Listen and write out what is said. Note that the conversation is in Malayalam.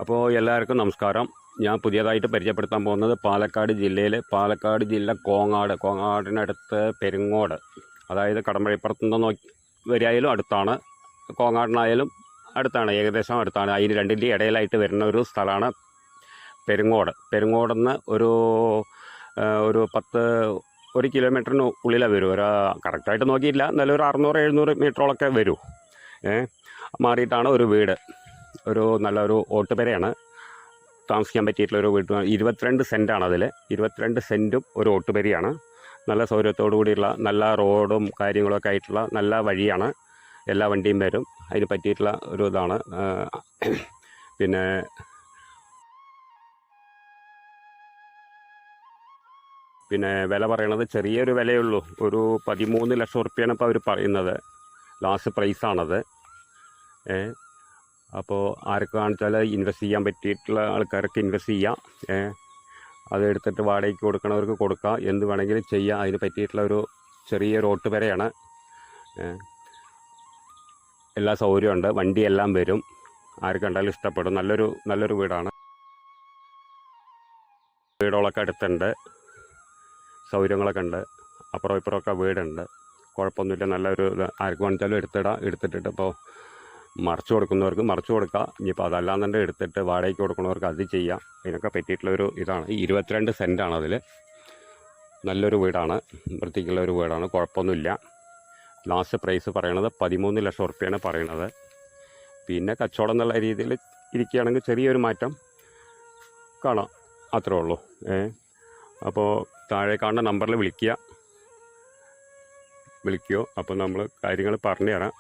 അപ്പോൾ എല്ലാവർക്കും നമസ്കാരം. ഞാൻ പുതിയതായിട്ട് പരിചയപ്പെടുത്താൻ പോകുന്നത് പാലക്കാട് ജില്ല കോങ്ങാടിനടുത്ത് പെരിങ്ങോട്, അതായത് കടമ്പഴിപ്പുറത്ത് നിന്ന് വരികയായാലും അടുത്താണ്, കോങ്ങാടിനായാലും അടുത്താണ്, ഏകദേശം അടുത്താണ്. അതിന് രണ്ടിൻ്റെ ഇടയിലായിട്ട് വരുന്ന ഒരു സ്ഥലമാണ് പെരിങ്ങോടെന്ന് ഒരു 1 കിലോമീറ്ററിന് ഉള്ളിലാണ് വരും. കറക്റ്റായിട്ട് നോക്കിയില്ല, എന്നാലും ഒരു 600-700 മീറ്ററോളൊക്കെ വരും. മാറിയിട്ടാണ് ഒരു വീട്. നല്ലൊരു ഓട്ടുപെരയാണ്, താമസിക്കാൻ പറ്റിയിട്ടുള്ളൊരു വീട്. 22 സെൻറ്റാണ് അതിൽ. 22 സെൻറ്റും ഒരു ഓട്ടുപെരയാണ്. നല്ല സൗകര്യത്തോടു കൂടിയുള്ള നല്ല റോഡും കാര്യങ്ങളൊക്കെ ആയിട്ടുള്ള നല്ല വഴിയാണ്. എല്ലാ വണ്ടിയും വരും. അതിന് പറ്റിയിട്ടുള്ള ഒരു ഇതാണ്. പിന്നെ വില പറയണത് ചെറിയൊരു വിലയുള്ളൂ. ഒരു 13 ലക്ഷം ഉറുപ്പ്യാണ് ഇപ്പോൾ അവർ പറയുന്നത്. ലാസ്റ്റ് പ്രൈസാണത്. അപ്പോൾ ആർക്കാണെന്ന് വെച്ചാൽ ഇൻവെസ്റ്റ് ചെയ്യാൻ പറ്റിയിട്ടുള്ള ആൾക്കാർക്ക് ഇൻവെസ്റ്റ് ചെയ്യാം. അത് എടുത്തിട്ട് വാടകയ്ക്ക് കൊടുക്കണവർക്ക് കൊടുക്കാം, എന്ത് വേണമെങ്കിലും ചെയ്യാം. അതിന് പറ്റിയിട്ടുള്ള ഒരു ചെറിയൊരു ഓട്ടുപെരയാണ്. എല്ലാ സൗകര്യമുണ്ട്, വണ്ടിയെല്ലാം വരും. ആർക്ക് കണ്ടാലും ഇഷ്ടപ്പെടും. നല്ലൊരു വീടാണ്. വീടുകളൊക്കെ അടുത്തുണ്ട്, സൗകര്യങ്ങളൊക്കെ ഉണ്ട്. അപ്പുറം ഇപ്പുറമൊക്കെ വീടുണ്ട്, കുഴപ്പമൊന്നുമില്ല. നല്ലൊരു ആർക്ക് വേണമെച്ചാലും എടുത്തിട്ടിട്ട് ഇപ്പോൾ മറിച്ച് കൊടുക്കുന്നവർക്ക് മറിച്ച് കൊടുക്കുക. ഇനിയിപ്പോൾ അതല്ലാന്നുണ്ടെങ്കിൽ എടുത്തിട്ട് വാടകയ്ക്ക് കൊടുക്കുന്നവർക്ക് അത് ചെയ്യാം. അതിനൊക്കെ പറ്റിയിട്ടുള്ളൊരു ഇതാണ്. 22 സെൻറ്റാണ് അതിൽ. നല്ലൊരു വീടാണ്, വൃത്തിക്കുള്ള ഒരു വീടാണ്, കുഴപ്പമൊന്നുമില്ല. ലാസ്റ്റ് പ്രൈസ് പറയണത് 13 ലക്ഷം ഉറുപ്പ്യാണ് പറയണത്. പിന്നെ കച്ചവടം എന്നുള്ള രീതിയിൽ ഇരിക്കുകയാണെങ്കിൽ ചെറിയൊരു മാറ്റം കാണാം, അത്രേ ഉള്ളൂ. അപ്പോൾ താഴെ കാണുന്ന നമ്പറിൽ വിളിക്കുമോ, അപ്പോൾ നമ്മൾ കാര്യങ്ങൾ പറഞ്ഞു തരാം.